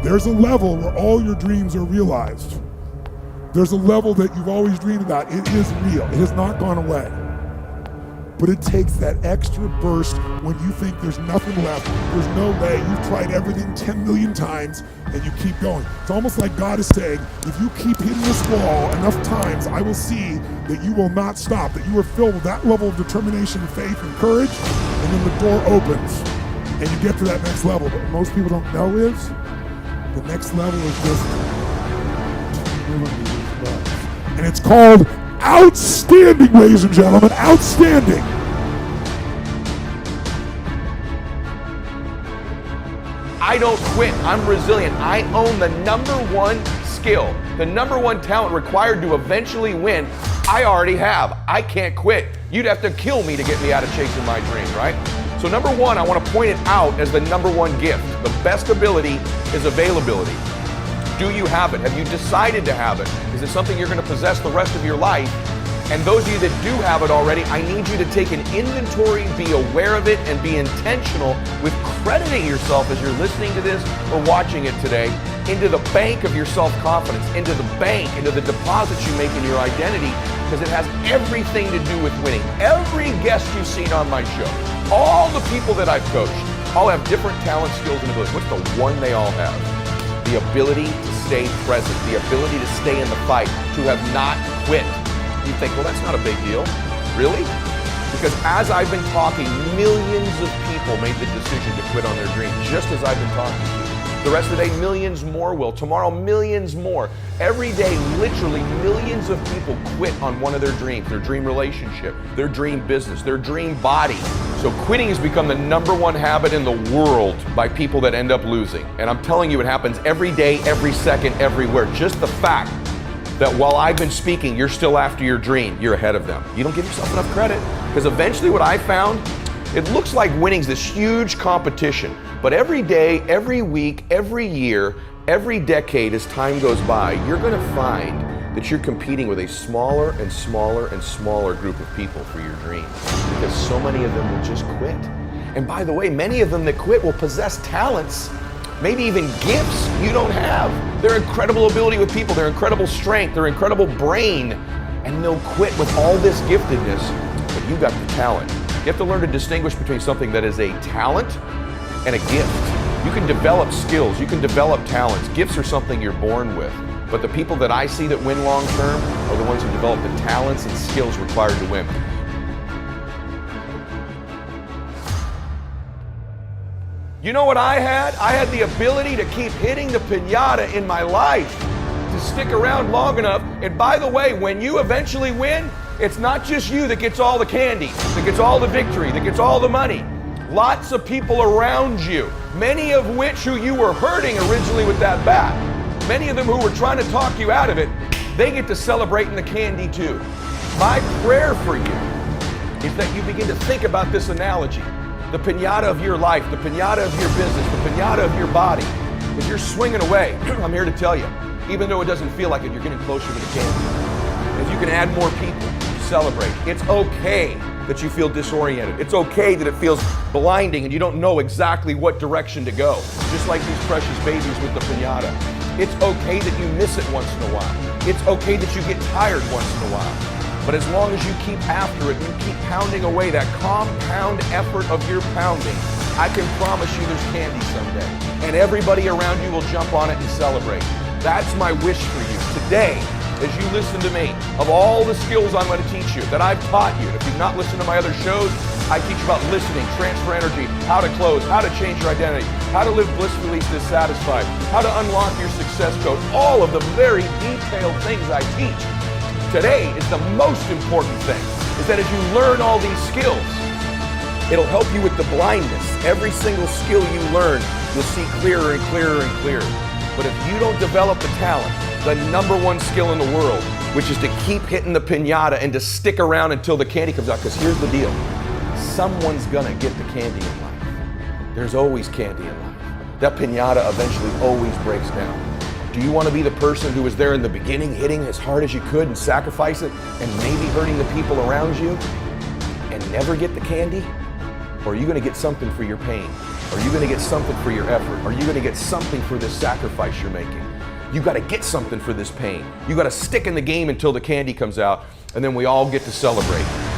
There's a level where all your dreams are realized. There's a level that you've always dreamed about. It is real. It has not gone away. But it takes that extra burst when you think there's nothing left, there's no way, you've tried everything 10 million times, and you keep going. It's almost like God is saying, if you keep hitting this wall enough times, I will see that you will not stop, that you are filled with that level of determination, faith, and courage, and then the door opens, and you get to that next level. But what most people don't know is, the next level is just, and it's called outstanding, ladies and gentlemen, outstanding. I don't quit, I'm resilient. I own the number one skill, the number one talent required to eventually win. I already have. I can't quit. You'd have to kill me to get me out of chasing my dream, right? So number one, I want to point it out as the number one gift. The best ability is availability. Do you have it? Have you decided to have it? Is it something you're going to possess the rest of your life? And those of you that do have it already, I need you to take an inventory, be aware of it, and be intentional with crediting yourself as you're listening to this or watching it today into the bank of your self-confidence, into the bank, into the deposits you make in your identity, because it has everything to do with winning. Every guest you've seen on my show, all the people that I've coached, all have different talents, skills, and abilities. What's the one they all have? The ability to stay present, the ability to stay in the fight, to have not quit. You think, well, that's not a big deal. Really? Because as I've been talking, millions of people made the decision to quit on their dream, just as I've been talking to you. The rest of the day, millions more will. Tomorrow, millions more. Every day, literally millions of people quit on one of their dreams, their dream relationship, their dream business, their dream body. So quitting has become the number one habit in the world by people that end up losing. And I'm telling you, it happens every day, every second, everywhere. Just the fact that while I've been speaking, you're still after your dream, you're ahead of them. You don't give yourself enough credit. Because eventually what I found, it looks like winning's this huge competition. But every day, every week, every year, every decade as time goes by, you're going to find that you're competing with a smaller and smaller and smaller group of people for your dreams. Because so many of them will just quit. And by the way, many of them that quit will possess talents, maybe even gifts you don't have. Their incredible ability with people, their incredible strength, their incredible brain, and they'll quit with all this giftedness, but you got the talent. You have to learn to distinguish between something that is a talent and a gift. You can develop skills, you can develop talents. Gifts are something you're born with. But the people that I see that win long term are the ones who develop the talents and skills required to win. You know what I had? I had the ability to keep hitting the piñata in my life, to stick around long enough. And by the way, when you eventually win, it's not just you that gets all the candy, that gets all the victory, that gets all the money. Lots of people around you, many of which who you were hurting originally with that bat, many of them who were trying to talk you out of it, they get to celebrate in the candy too. My prayer for you is that you begin to think about this analogy. The piñata of your life, the piñata of your business, the piñata of your body. As you're swinging away, I'm here to tell you, even though it doesn't feel like it, you're getting closer to the candy. If you can add more people, celebrate. It's okay that you feel disoriented. It's okay that it feels blinding and you don't know exactly what direction to go. Just like these precious babies with the piñata. It's okay that you miss it once in a while. It's okay that you get tired once in a while. But as long as you keep after it, you keep pounding away that compound effort of your pounding, I can promise you there's candy someday. And everybody around you will jump on it and celebrate. That's my wish for you today. As you listen to me, of all the skills I'm going to teach you, that I've taught you. If you've not listened to my other shows, I teach about listening, transfer energy, how to close, how to change your identity, how to live blissfully dissatisfied, how to unlock your success code, all of the very detailed things I teach. Today is the most important thing, is that as you learn all these skills, it'll help you with the blindness. Every single skill you learn, you'll see clearer and clearer and clearer. But if you don't develop the talent, the number one skill in the world, which is to keep hitting the piñata and to stick around until the candy comes out, because here's the deal. Someone's gonna get the candy in life. There's always candy in life. That piñata eventually always breaks down. Do you want to be the person who was there in the beginning, hitting as hard as you could and sacrifice it, and maybe hurting the people around you, and never get the candy? Or are you going to get something for your pain? Are you gonna get something for your effort? Are you gonna get something for this sacrifice you're making? You gotta get something for this pain. You gotta stick in the game until the candy comes out, and then we all get to celebrate.